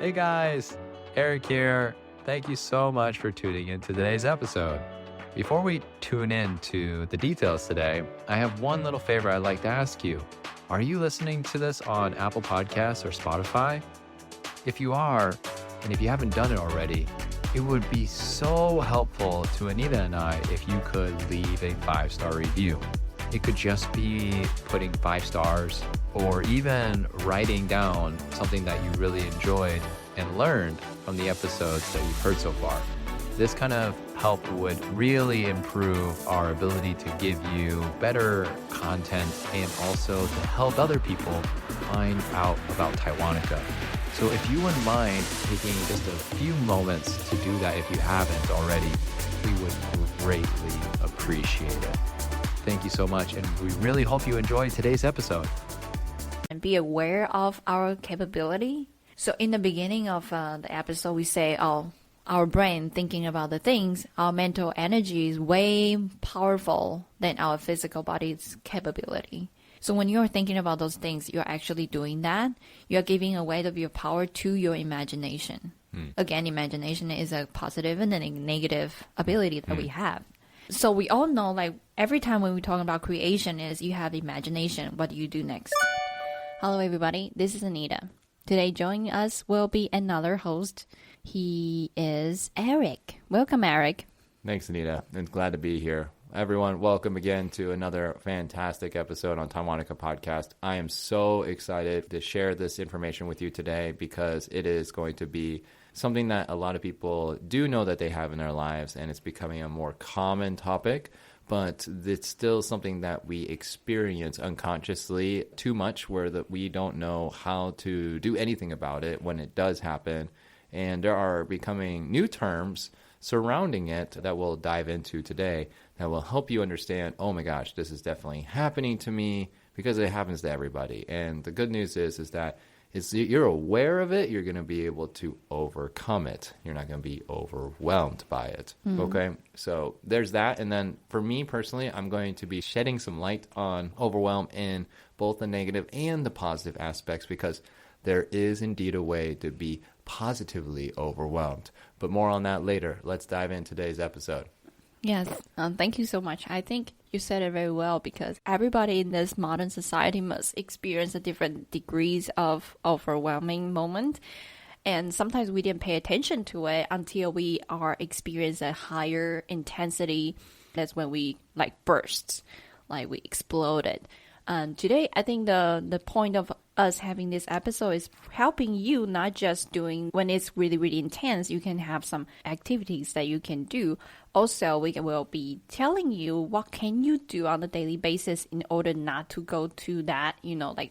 Hey guys, Eric here. Thank you so much for tuning in to today's episode. Before we tune into the details today, I have one little favor I'd like to ask you. Are you listening to this on Apple Podcasts or Spotify? If you are, and if you haven't done it already, it would be so helpful to Anita and I if you could leave a 5-star review. It could just be putting 5 stars or even writing down something that you really enjoyed and learned from the episodes that you've heard so far. This kind of help would really improve our ability to give you better content and also to help other people find out about Taiwanica. So if you wouldn't mind taking just a few moments to do that if you haven't already, we would greatly appreciate it. Thank you so much, and we really hope you enjoy today's episode. And be aware of our capability. So in the beginning of the episode, we say, our brain thinking about the things, our mental energy is way powerful than our physical body's capability. So when you're thinking about those things, you're actually doing that. You're giving away of your power to your imagination. Again, imagination is a positive and a negative ability that we have. So we all know, like, every time when we talk about creation is you have imagination. What do you do next? Hello, everybody. This is Anita. Today, joining us will be another host. He is Eric. Welcome, Eric. Thanks, Anita. And glad to be here. Everyone, welcome again to another fantastic episode on Taiwanica Podcast. I am so excited to share this information with you today because it is going to be something that a lot of people do know that they have in their lives, and it's becoming a more common topic, but it's still something that we experience unconsciously too much where we don't know how to do anything about it when it does happen. And there are becoming new terms surrounding it that we'll dive into today that will help you understand, oh my gosh, this is definitely happening to me, because it happens to everybody. And the good news is that you're aware of it, you're going to be able to overcome it. You're not going to be overwhelmed by it. Okay? So there's that. And then for me personally, I'm going to be shedding some light on overwhelm in both the negative and the positive aspects, because there is indeed a way to be positively overwhelmed. But more on that later. Let's dive into today's episode. Yes, thank you so much. I think you said it very well, because everybody in this modern society must experience a different degrees of overwhelming moment. And sometimes we didn't pay attention to it until we are experiencing a higher intensity. That's when we burst, like we exploded. Today, I think the point of us having this episode is helping you not just doing when it's really, really intense. You can have some activities that you can do. Also, we will be telling you what can you do on a daily basis in order not to go to that,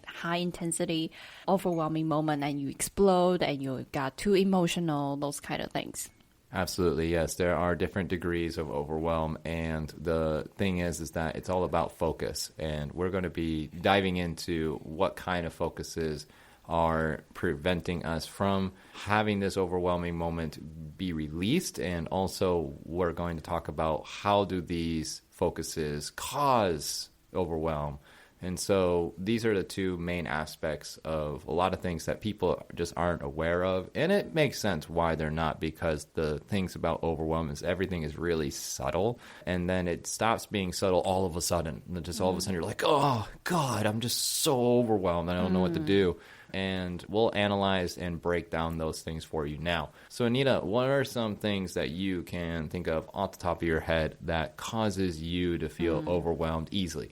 high intensity, overwhelming moment and you explode and you got too emotional, those kind of things. Absolutely, yes. There are different degrees of overwhelm, and the thing is that it's all about focus, and we're going to be diving into what kind of focuses are preventing us from having this overwhelming moment be released, and also we're going to talk about how do these focuses cause overwhelm. And so these are the two main aspects of a lot of things that people just aren't aware of. And it makes sense why they're not, because the things about overwhelm is everything is really subtle. And then it stops being subtle all of a sudden. And just all of a sudden you're like, oh, God, I'm just so overwhelmed. I don't know what to do. And we'll analyze and break down those things for you now. So, Anita, what are some things that you can think of off the top of your head that causes you to feel overwhelmed easily?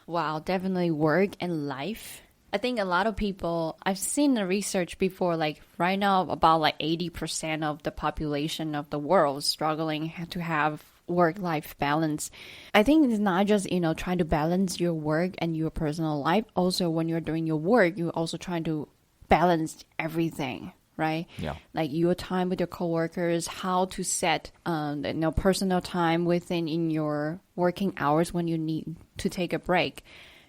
Wow, definitely work and life. I think a lot of people, I've seen the research before, right now about 80% of the population of the world struggling to have work-life balance. I think it's not just, trying to balance your work and your personal life. Also, when you're doing your work, you're also trying to balance everything, right? Yeah. Like your time with your coworkers, how to set personal time in your working hours when you need to take a break.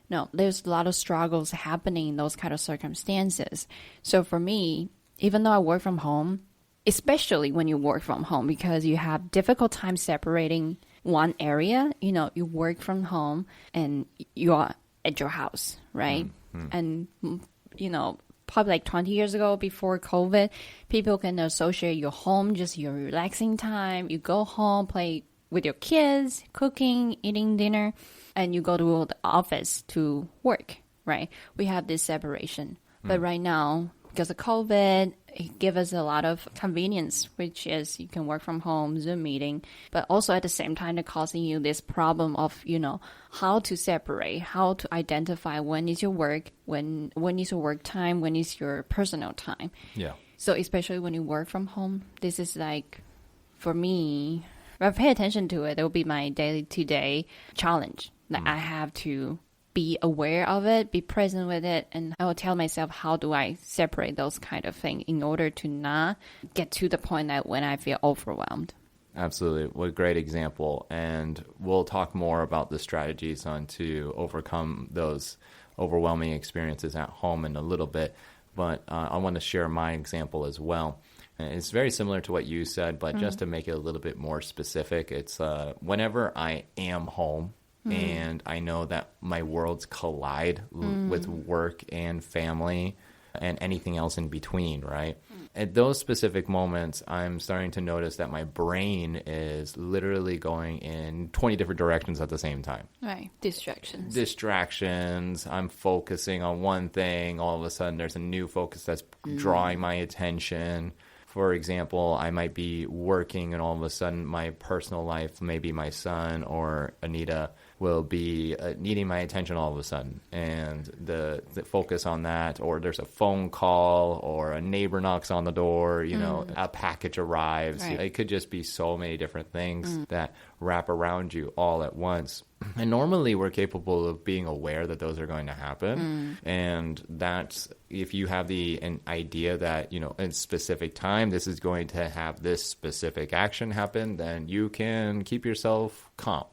No, there's a lot of struggles happening in those kind of circumstances. So for me, even though I work from home, especially when you work from home, because you have difficult time separating one area, you work from home and you are at your house, right? And, probably like 20 years ago before COVID, people can associate your home, just your relaxing time. You go home, play with your kids, cooking, eating dinner, and you go to the office to work, right? We have this separation. But right now, because of COVID, it gives us a lot of convenience, which is you can work from home, Zoom meeting, but also at the same time, they're causing you this problem of, how to separate, how to identify when is your work, when is your work time, when is your personal time. Yeah. So especially when you work from home, this is like, for me, if I pay attention to it, it will be my day-to-day challenge. Like I have to be aware of it, be present with it, and I will tell myself how do I separate those kind of things in order to not get to the point that when I feel overwhelmed. Absolutely. What a great example. And we'll talk more about the strategies on to overcome those overwhelming experiences at home in a little bit. But I want to share my example as well. And it's very similar to what you said, but just to make it a little bit more specific, it's whenever I am home, and I know that my worlds collide with work and family and anything else in between, right? At those specific moments, I'm starting to notice that my brain is literally going in 20 different directions at the same time. Right. Distractions. I'm focusing on one thing. All of a sudden, there's a new focus that's drawing my attention. For example, I might be working and all of a sudden my personal life, maybe my son or Anita, will be needing my attention all of a sudden. And the focus on that, or there's a phone call or a neighbor knocks on the door, a package arrives. Right. It could just be so many different things that wrap around you all at once. And normally we're capable of being aware that those are going to happen. And that's if you have an idea that, in a specific time, this is going to have this specific action happen, then you can keep yourself calm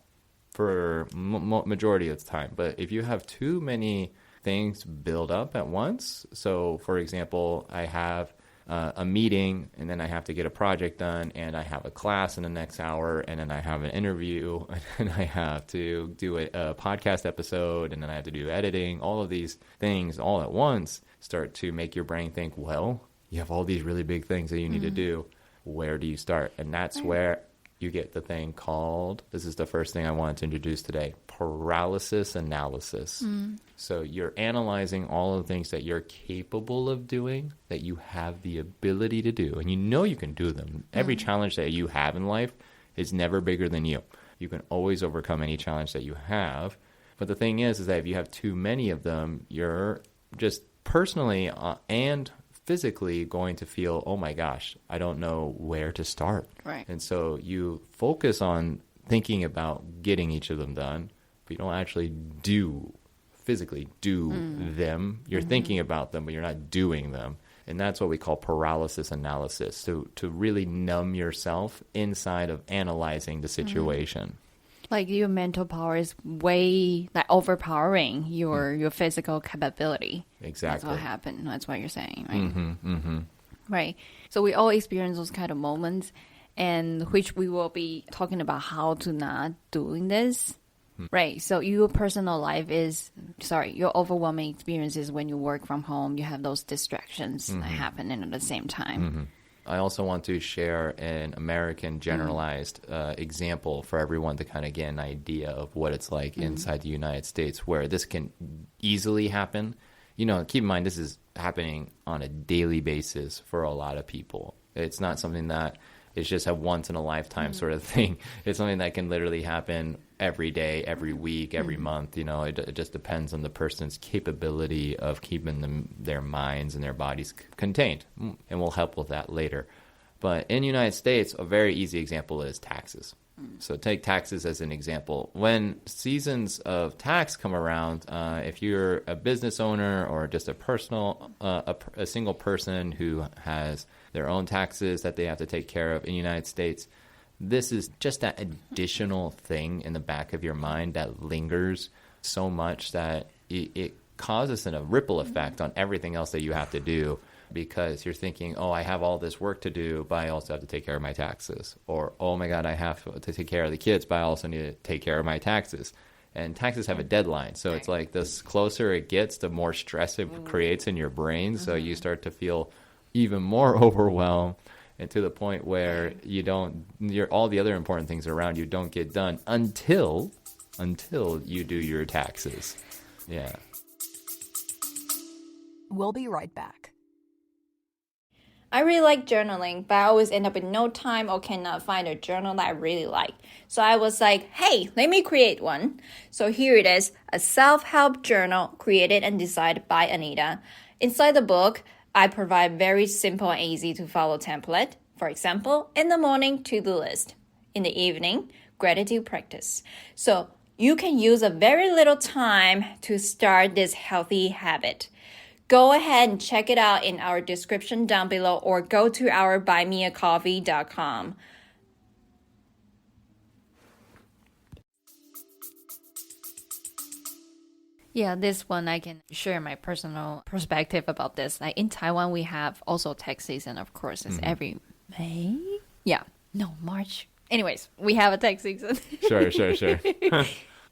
for majority of the time. But if you have too many things build up at once, so for example, I have a meeting, and then I have to get a project done, and I have a class in the next hour, and then I have an interview, and I have to do a podcast episode, and then I have to do editing. All of these things all at once start to make your brain think, well, you have all these really big things that you need to do. Where do you start? And that's where you get the thing called, this is the first thing I wanted to introduce today, paralysis analysis. So you're analyzing all of the things that you're capable of doing, that you have the ability to do, and you can do them. Every challenge that you have in life is never bigger than you. You can always overcome any challenge that you have. But the thing is that if you have too many of them, you're just personally and physically going to feel, oh my gosh, I don't know where to start. Right. And so you focus on thinking about getting each of them done, but you don't actually physically do them. You're thinking about them, but you're not doing them. And that's what we call paralysis analysis, to really numb yourself inside of analyzing the situation. Like your mental power is way overpowering your physical capability. Exactly. That's what happened. That's what you're saying, right? Right. So we all experience those kind of moments, and which we will be talking about how to not doing this. Right. So your personal life your overwhelming experience is when you work from home, you have those distractions that happen at the same time. I also want to share an American generalized example for everyone to kind of get an idea of what it's like inside the United States, where this can easily happen. Keep in mind, this is happening on a daily basis for a lot of people. It's not something that is just a once in a lifetime sort of thing. It's something that can literally happen every day, every week, every month. It just depends on the person's capability of keeping their minds and their bodies contained. And we'll help with that later. But in the United States, a very easy example is taxes. So take taxes as an example. When seasons of tax come around, if you're a business owner or just a single person who has their own taxes that they have to take care of in the United States, this is just that additional thing in the back of your mind that lingers so much that it causes a ripple effect on everything else that you have to do, because you're thinking, oh, I have all this work to do, but I also have to take care of my taxes. Or, oh my God, I have to take care of the kids, but I also need to take care of my taxes. And taxes have a deadline. So it's like the closer it gets, the more stress it creates in your brain. So you start to feel even more overwhelmed, and to the point where all the other important things around you don't get done until you do your taxes. Yeah. We'll be right back. I really like journaling, but I always end up with no time or cannot find a journal that I really like. So I was like, hey, let me create one. So here it is, a self-help journal created and designed by Anita. Inside the book, I provide very simple and easy to follow template. For example, in the morning, to-do list. In the evening, gratitude practice. So you can use a very little time to start this healthy habit. Go ahead and check it out in our description down below or go to our buymeacoffee.com. Yeah, this one I can share my personal perspective about this. Like in Taiwan, we have also tax season, of course. It's every May? Yeah. No, March. Anyways, we have a tax season. Sure.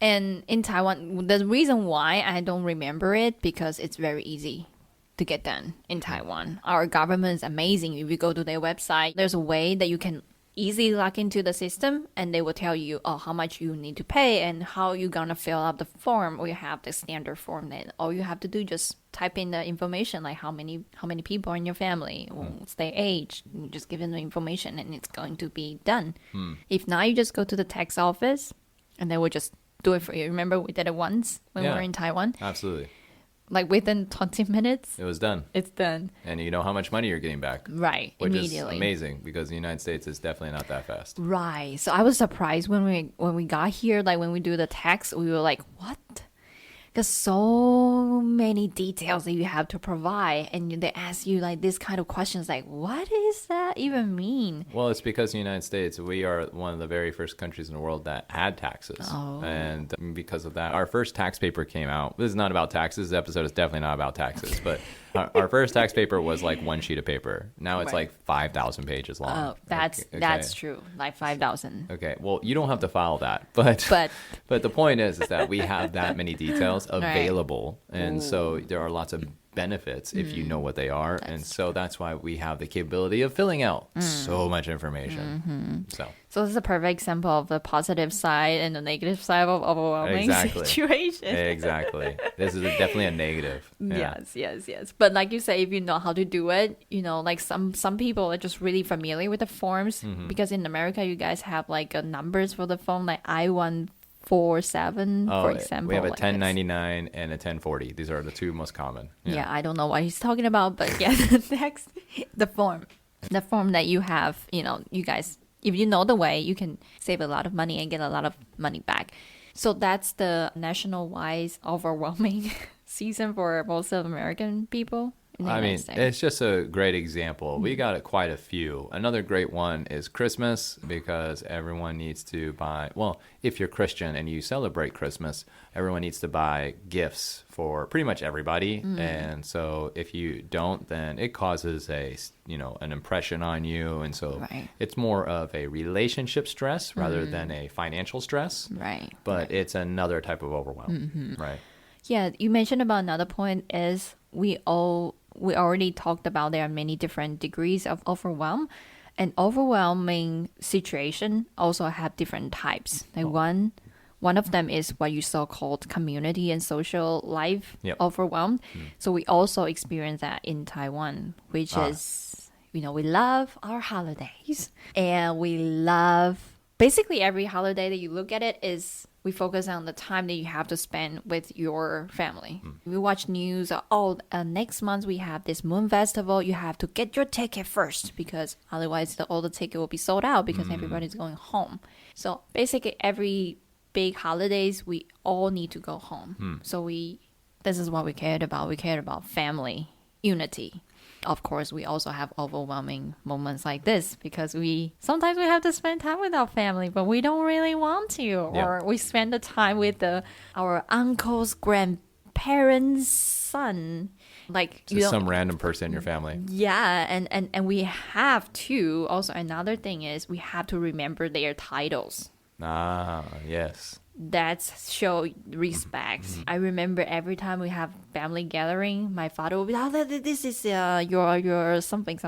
And in Taiwan, the reason why I don't remember it, because it's very easy to get done in Taiwan. Our government is amazing. If you go to their website, there's a way that you can easily log into the system, and they will tell you how much you need to pay and how you're gonna fill out the form. We have the standard form that all you have to do just type in the information, like how many people are in your family, what's their age. You just give them the information and it's going to be done. If not, you just go to the tax office and they will just do it for you. Remember we did it once when we were in Taiwan? Absolutely. Like within 20 minutes, it was done. It's done. And you know how much money you're getting back. Right, which immediately. Is amazing, because the United States is definitely not that fast. Right. So I was surprised when we got here, like when we do the tax, we were like, what? There's so many details that you have to provide, and they ask you like this kind of questions, like, what does that even mean? Well, it's because in the United States, we are one of the very first countries in the world that had taxes. And because of that, our first tax paper came out. This is not about taxes. This episode is definitely not about taxes, but our first tax paper was like one sheet of paper. Now it's like 5,000 pages long. Oh, that's true. Like 5,000. Okay. Well, you don't have to file that, but the point is that we have that many details available, and so there are lots of benefits if you know what they are, and so that's why we have the capability of filling out so much information. So this is a perfect example of the positive side and the negative side of overwhelming situation. Exactly. This is definitely a negative. Yeah. Yes. But like you say, if you know how to do it, you know, like some people are just really familiar with the forms, because in America you guys have like numbers for the form, like I-147, for example. We have a like 1099 and a 1040. These are the two most common. Yeah, I don't know what he's talking about, but yeah, next, the form that you have, you know, you guys, if you know the way, you can save a lot of money and get a lot of money back. So that's the national-wise overwhelming season for most of American people. I mean, it's just a great example. We got quite a few. Another great one is Christmas, because everyone needs to buy, well, if you're Christian and you celebrate Christmas, everyone needs to buy gifts for pretty much everybody. And so if you don't, then it causes an impression on you. And so it's more of a relationship stress rather than a financial stress. Right. But it's another type of overwhelm. Right. Yeah, you mentioned about another point is we already talked about there are many different degrees of overwhelm, and overwhelming situation also have different types. Like one of them is what you saw called community and social life overwhelmed. So we also experience that in Taiwan, which is, you know, we love our holidays, and we love basically every holiday that you look at it is we focus on the time that you have to spend with your family. We watch news, next month we have this moon festival. You have to get your ticket first, because otherwise all the ticket will be sold out because everybody's going home. So basically every big holidays, we all need to go home. So this is what we cared about. We cared about family, unity. Of course, we also have overwhelming moments like this, because sometimes we have to spend time with our family, but we don't really want to. Or we spend the time with our uncle's grandparents' son. Like just some random person in your family. Yeah, and we have to. Also, another thing is we have to remember their titles. Ah, yes. That's show respect. I remember every time we have family gathering, my father will be, this is your something,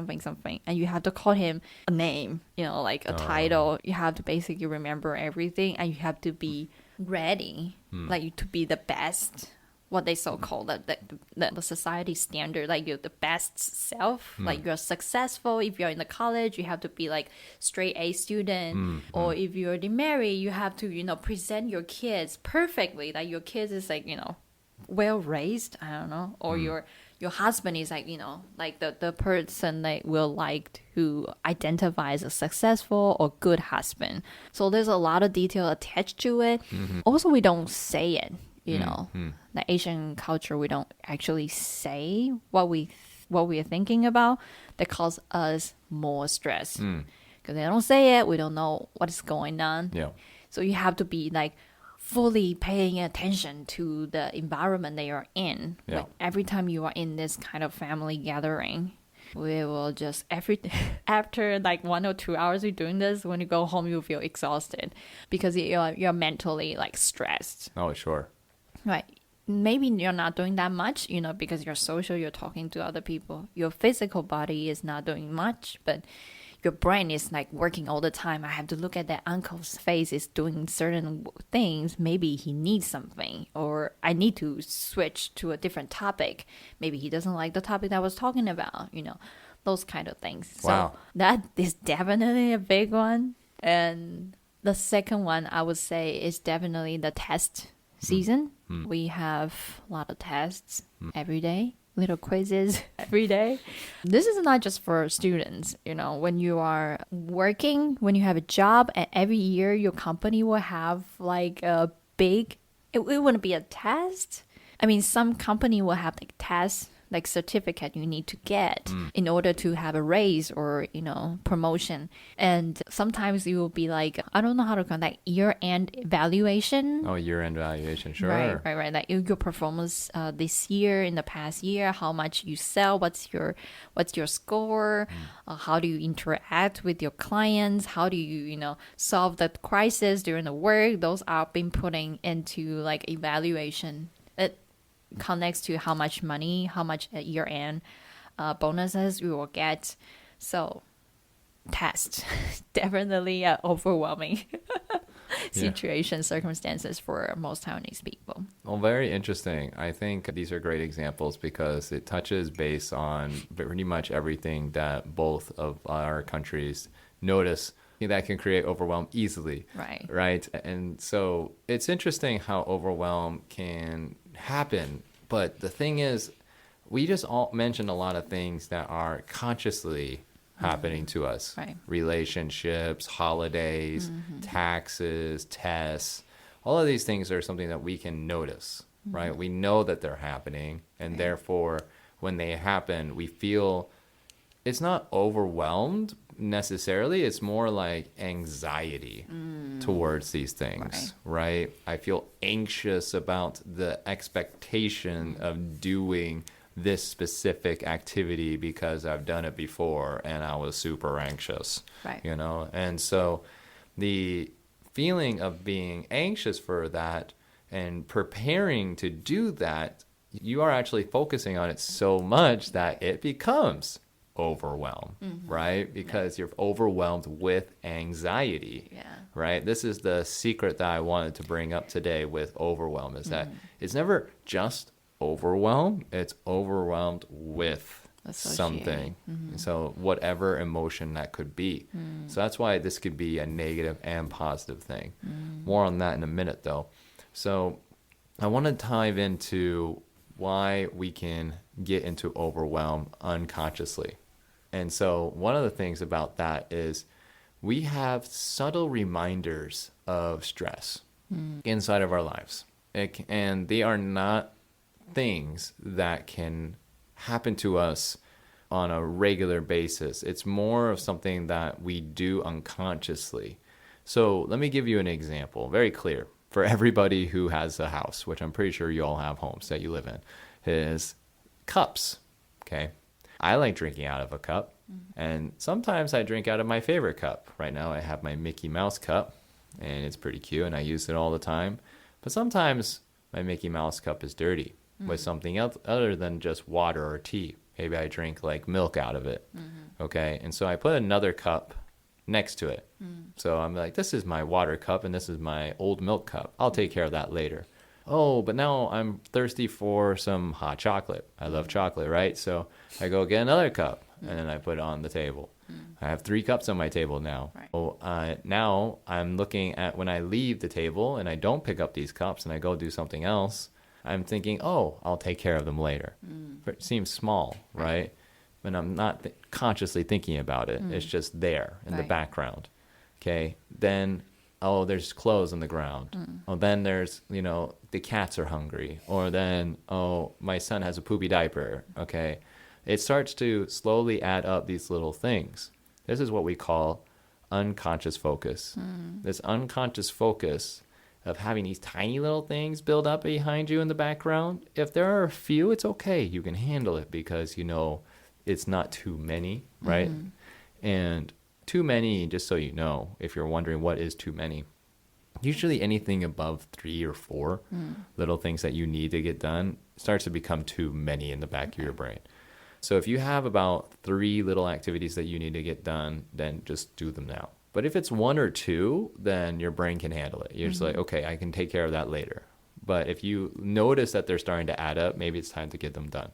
and you have to call him a name, like a title. You have to basically remember everything, and you have to be ready, like to be the best. What they so call the society standard, like you're the best self, like you're successful. If you're in the college, you have to be like straight A student, or if you're already married, you have to present your kids perfectly, like your kids is like well raised, I don't know, or your husband is like like the person that will like who identifies as a successful or good husband. So there's a lot of detail attached to it. Also, we don't say it. The Asian culture, we don't actually say what we are thinking about. That causes us more stress because they don't say it. We don't know what is going on. Yeah. So you have to be like fully paying attention to the environment that you're in. Yeah. Like every time you are in this kind of family gathering, we will just after like 1 or 2 hours of doing this, when you go home, you feel exhausted because you're mentally like stressed. Oh, sure. Right. Maybe you're not doing that much, because you're social, you're talking to other people. Your physical body is not doing much, but your brain is like working all the time. I have to look at that uncle's face is doing certain things. Maybe he needs something, or I need to switch to a different topic. Maybe he doesn't like the topic that I was talking about, those kind of things. Wow. So that is definitely a big one. And the second one I would say is definitely the test season. We have a lot of tests every day, little quizzes every day. This is not just for students. When you are working, when you have a job, and every year your company will have like a big, it wouldn't be a test. I mean, some company will have like tests, like certificate you need to get in order to have a raise or, promotion. And sometimes you will be like, I don't know how to call that, year-end evaluation. Oh, year-end evaluation, sure. Right. Like your performance this year, in the past year, how much you sell, what's your score, how do you interact with your clients, how do you, solve the crisis during the work. Those are being putting into like evaluation. It connects to how much money, how much year-end bonuses you will get. So test, definitely overwhelming situation, circumstances for most Taiwanese people. Well, very interesting. I think these are great examples because it touches base on pretty much everything that both of our countries notice that can create overwhelm easily. Right. And so it's interesting how overwhelm can happen. But the thing is, we just all mentioned a lot of things that are consciously happening to us. Right. Relationships, holidays, taxes, tests. All of these things are something that we can notice, right? We know that they're happening. And therefore, when they happen, we feel it's not overwhelmed necessarily. It's more like anxiety towards these things, right? I feel anxious about the expectation of doing this specific activity because I've done it before and I was super anxious, And so the feeling of being anxious for that and preparing to do that, you are actually focusing on it so much that it becomes overwhelm, right? Because you're overwhelmed with anxiety, right? This is the secret that I wanted to bring up today with overwhelm is that it's never just overwhelm, it's overwhelmed with something. So whatever emotion that could be. So that's why this could be a negative and positive thing. More on that in a minute though. So I want to dive into why we can get into overwhelm unconsciously. And so one of the things about that is we have subtle reminders of stress inside of our lives. And they are not things that can happen to us on a regular basis. It's more of something that we do unconsciously. So let me give you an example, very clear for everybody who has a house, which I'm pretty sure you all have homes that you live in, is cups, okay? I like drinking out of a cup, and sometimes I drink out of my favorite cup. Right now I have my Mickey Mouse cup, and it's pretty cute, and I use it all the time. But sometimes my Mickey Mouse cup is dirty with something else other than just water or tea. Maybe I drink like milk out of it. Okay, and so I put another cup next to it. So I'm like, this is my water cup and this is my old milk cup. I'll take care of that later. Oh, but now I'm thirsty for some hot chocolate. I love chocolate, right? So I go get another cup and then I put it on the table. I have 3 cups on my table now. Right. Oh, now I'm looking at when I leave the table and I don't pick up these cups and I go do something else, I'm thinking, oh, I'll take care of them later. It seems small, right? But I'm not consciously thinking about it. It's just there in the background. Okay, then, oh, there's clothes on the ground. Oh, then there's, the cats are hungry. Or then, oh, my son has a poopy diaper. Okay, it starts to slowly add up these little things. This is what we call unconscious focus. This unconscious focus of having these tiny little things build up behind you in the background. If there are a few, it's okay. You can handle it because it's not too many, right? And too many, just so you know, if you're wondering what is too many, usually anything above 3 or 4 little things that you need to get done starts to become too many in the back of your brain. So if you have about 3 little activities that you need to get done, then just do them now. But if it's 1 or 2, then your brain can handle it. You're just like, okay, I can take care of that later. But if you notice that they're starting to add up, maybe it's time to get them done.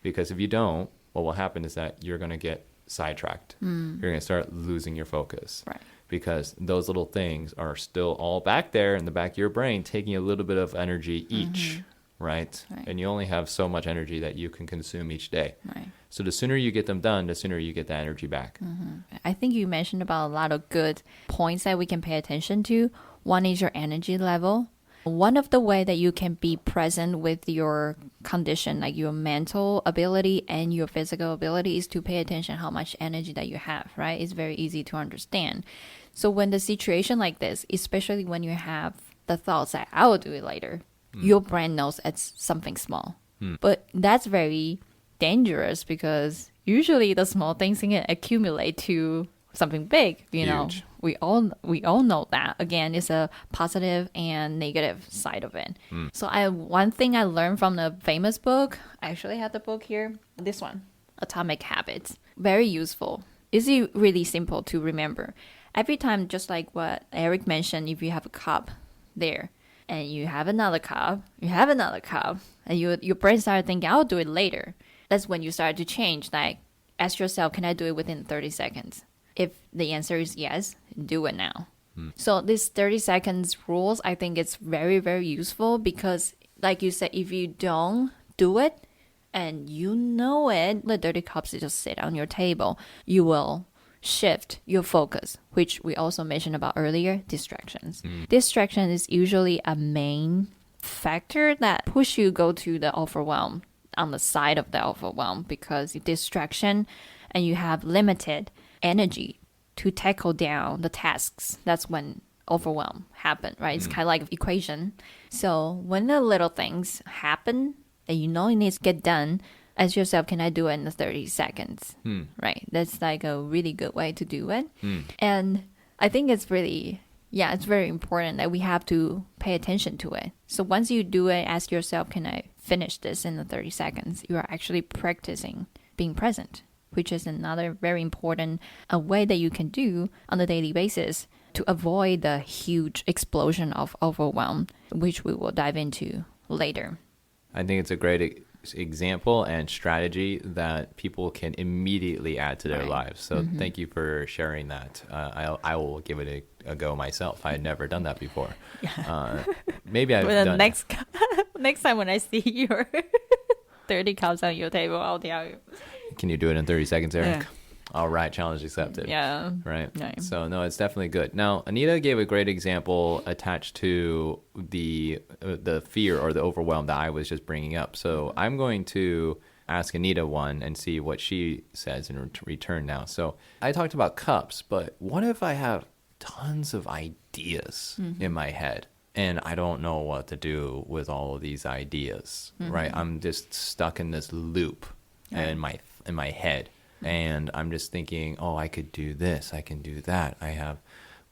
Because if you don't, what will happen is that you're going to get sidetracked. You're going to start losing your focus. Right. Because those little things are still all back there in the back of your brain, taking a little bit of energy each, right? And you only have so much energy that you can consume each day. Right. So the sooner you get them done, the sooner you get that energy back. I think you mentioned about a lot of good points that we can pay attention to. One is your energy level. One of the way that you can be present with your condition, like your mental ability and your physical ability, is to pay attention how much energy that you have, right? It's very easy to understand. So when the situation like this, especially when you have the thoughts that I will do it later, your brain knows it's something small. But that's very dangerous because usually the small things can accumulate to something big, Huge. We all know that. Again, it's a positive and negative side of it. So one thing I learned from the famous book, I actually have the book here, this one, Atomic Habits. Very useful. It's really simple to remember. Every time, just like what Eric mentioned, if you have a cup there and you have another cup, and your brain started thinking, I'll do it later. That's when you start to change. Like, ask yourself, can I do it within 30 seconds? If the answer is yes, do it now. So this 30 seconds rules, I think it's very, very useful because, like you said, if you don't do it and you know it, the dirty cups just sit on your table, you will shift your focus, which we also mentioned about earlier, distractions. Distraction is usually a main factor that push you go to the overwhelm, on the side of the overwhelm, because distraction and you have limited energy to tackle down the tasks. That's when overwhelm happen, right? It's kind of like an equation. So when the little things happen that you know it needs to get done, ask yourself, can I do it in the 30 seconds? Right? That's like a really good way to do it. And I think it's really, it's very important that we have to pay attention to it. So once you do it, ask yourself, can I finish this in the 30 seconds? You are actually practicing being present, which is another very important way that you can do on a daily basis to avoid the huge explosion of overwhelm, which we will dive into later. I think it's a great example and strategy that people can immediately add to their lives. So thank you for sharing that. I will give it a go myself. I had never done that before. Maybe I've done next time when I see your 30 cups on your table, I'll tell you. Can you do it in 30 seconds, Eric? Yeah. All right, challenge accepted. Yeah. Right. Yeah. So, no, it's definitely good. Now, Anita gave a great example attached to the fear or the overwhelm that I was just bringing up. So I'm going to ask Anita one and see what she says in return now. So I talked about cups, but what if I have tons of ideas in my head and I don't know what to do with all of these ideas, right? I'm just stuck in this loop in my head. And I'm just thinking, oh, I could do this, I can do that. I have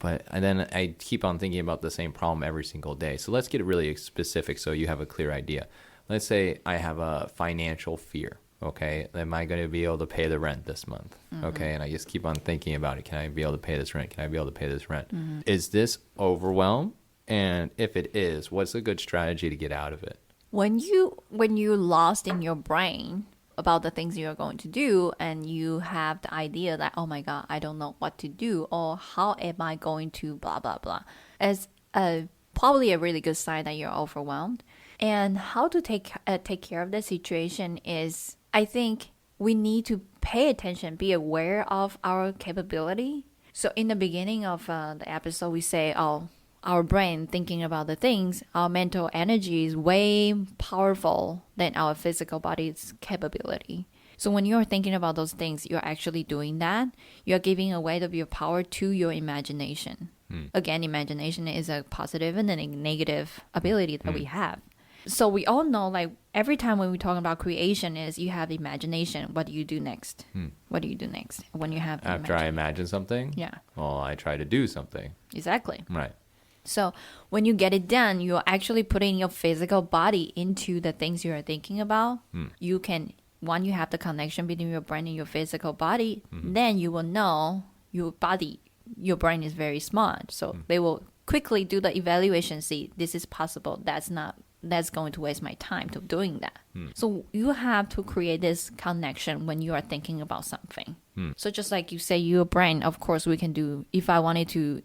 And then I keep on thinking about the same problem every single day. So let's get really specific so you have a clear idea. Let's say I have a financial fear. Okay, am I going to be able to pay the rent this month? Okay, and I just keep on thinking about it. Can I be able to pay this rent? Can I be able to pay this rent? Is this overwhelm? And if it is, what's a good strategy to get out of it? When you're lost in your brain about the things you're going to do, and you have the idea that, oh my God, I don't know what to do, or how am I going to blah, blah, blah, as probably a really good sign that you're overwhelmed. And how to take care of the situation is, I think we need to pay attention, be aware of our capability. So in the beginning of the episode, we say, oh, our brain thinking about the things, our mental energy is way powerful than our physical body's capability. So when you're thinking about those things, you're actually doing that. You're giving away of your power to your imagination. Again, imagination is a positive and a negative ability that we have. So we all know, like, every time when we talk about creation is you have imagination. What do you do next? What do you do next when you have After I imagine something? Yeah. Well, I try to do something. Exactly. Right. So when you get it done, you're actually putting your physical body into the things you are thinking about. You can, when you have the connection between your brain and your physical body, then you will know your brain is very smart. So they will quickly do the evaluation, see, this is possible, that's going to waste my time to doing that. So you have to create this connection when you are thinking about something. So just like you say, your brain, of course, we can do, if I wanted to,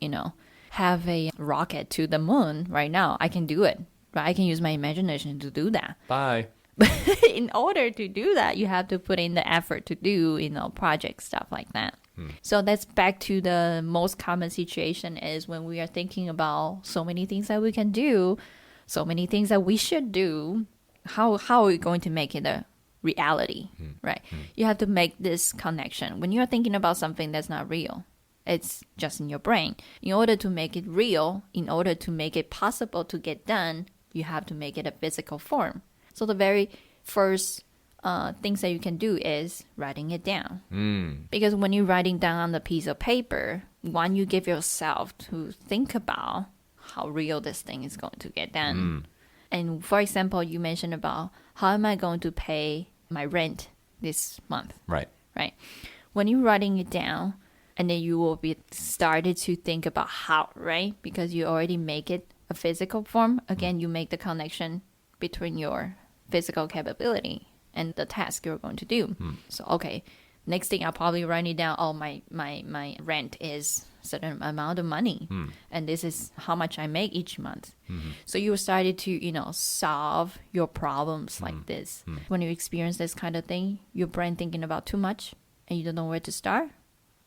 have a rocket to the moon right now, I can do it. Right? I can use my imagination to do that. Bye. But in order to do that, you have to put in the effort to do, project stuff like that. So that's back to the most common situation is when we are thinking about so many things that we can do, so many things that we should do. How are we going to make it a reality, right? You have to make this connection. When you're thinking about something that's not real, it's just in your brain. In order to make it real, in order to make it possible to get done, you have to make it a physical form. So the very first things that you can do is writing it down. Because when you're writing down on the piece of paper, one, you give yourself to think about how real this thing is going to get done. And for example, you mentioned about how am I going to pay my rent this month? Right. When you're writing it down, and then you will be started to think about how, right? Because you already make it a physical form. Again, you make the connection between your physical capability and the task you're going to do. So, okay, next thing I'll probably write it down. Oh, my rent is certain amount of money, and this is how much I make each month. So you started to, solve your problems like this. When you experience this kind of thing, your brain thinking about too much, and you don't know where to start.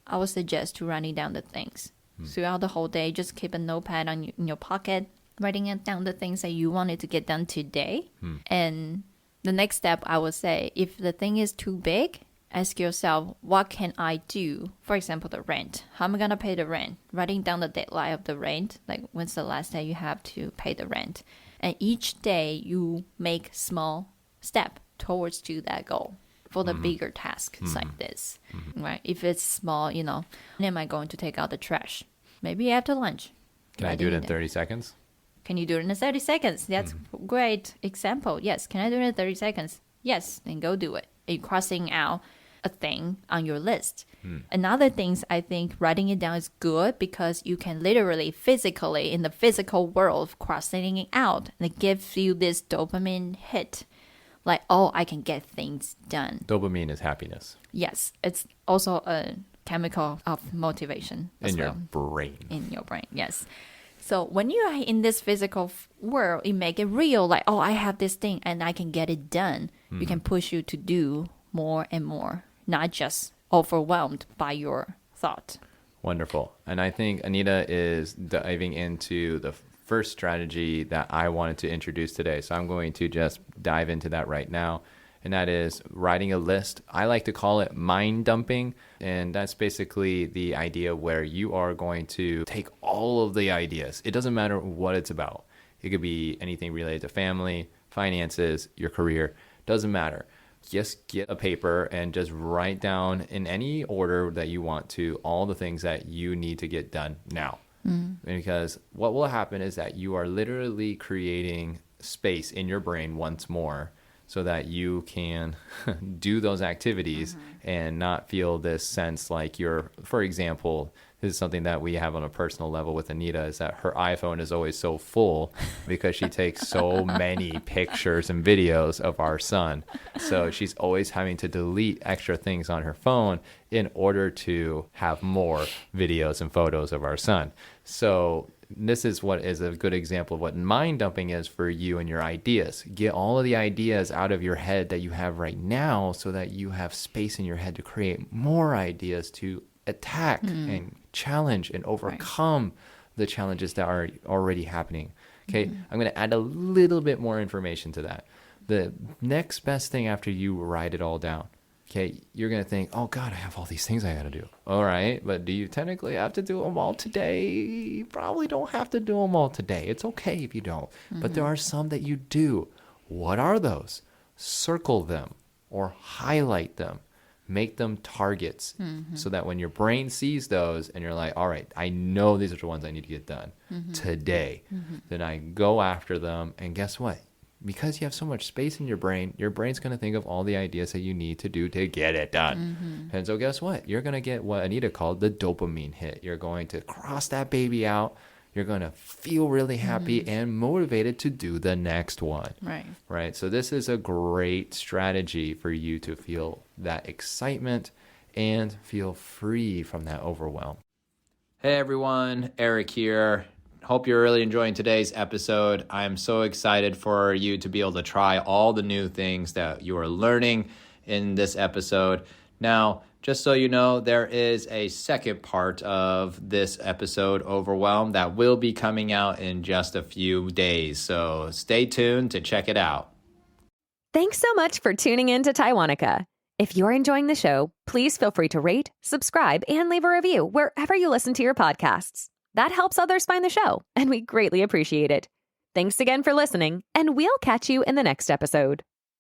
I would suggest to writing down the things. Throughout the whole day, just keep a notepad in your pocket, writing down the things that you wanted to get done today. And the next step, I would say, if the thing is too big, ask yourself, what can I do? For example, the rent. How am I going to pay the rent? Writing down the deadline of the rent, like when's the last day you have to pay the rent. And each day you make small step towards to that goal. For the bigger tasks like this, right? If it's small, when am I going to take out the trash? Maybe after lunch. Can I do it in 30 seconds? Can you do it in 30 seconds? That's a great example. Yes. Can I do it in 30 seconds? Yes. Then go do it. You're crossing out a thing on your list. Another thing, I think writing it down is good because you can literally, physically, in the physical world, crossing it out. And it gives you this dopamine hit. Like, oh, I can get things done. Dopamine is happiness. Yes. It's also a chemical of motivation as well. In your brain, yes. So when you are in this physical world, you make it real. Like, oh, I have this thing and I can get it done. You can push you to do more and more, not just overwhelmed by your thought. Wonderful. And I think Anita is diving into the first strategy that I wanted to introduce today. So I'm going to just dive into that right now. And that is writing a list. I like to call it mind dumping. And that's basically the idea where you are going to take all of the ideas. It doesn't matter what it's about. It could be anything related to family, finances, your career. Doesn't matter. Just get a paper and just write down in any order that you want to all the things that you need to get done now. Because what will happen is that you are literally creating space in your brain once more so that you can do those activities and not feel this sense like you're, for example, this is something that we have on a personal level with Anita, is that her iPhone is always so full because she takes so many pictures and videos of our son. So she's always having to delete extra things on her phone in order to have more videos and photos of our son. So this is what is a good example of what mind dumping is for you and your ideas. Get all of the ideas out of your head that you have right now so that you have space in your head to create more ideas to attack and challenge and overcome the challenges that are already happening. Okay, I'm going to add a little bit more information to that. The next best thing after you write it all down, okay, you're going to think, oh God, I have all these things I got to do. All right, but do you technically have to do them all today? You probably don't have to do them all today. It's okay if you don't. But there are some that you do. What are those? Circle them or highlight them. Make them targets so that when your brain sees those and you're like, all right, I know these are the ones I need to get done today. Then I go after them. And guess what? Because you have so much space in your brain's going to think of all the ideas that you need to do to get it done. And so guess what? You're going to get what Anita called the dopamine hit. You're going to cross that baby out. You're going to feel really happy and motivated to do the next one. Right. So this is a great strategy for you to feel that excitement and feel free from that overwhelm. Hey everyone, Eric here. Hope you're really enjoying today's episode. I'm so excited for you to be able to try all the new things that you are learning in this episode. Now, just so you know, there is a second part of this episode, Overwhelm, that will be coming out in just a few days. So stay tuned to check it out. Thanks so much for tuning in to Taiwanica. If you're enjoying the show, please feel free to rate, subscribe, and leave a review wherever you listen to your podcasts. That helps others find the show, and we greatly appreciate it. Thanks again for listening, and we'll catch you in the next episode.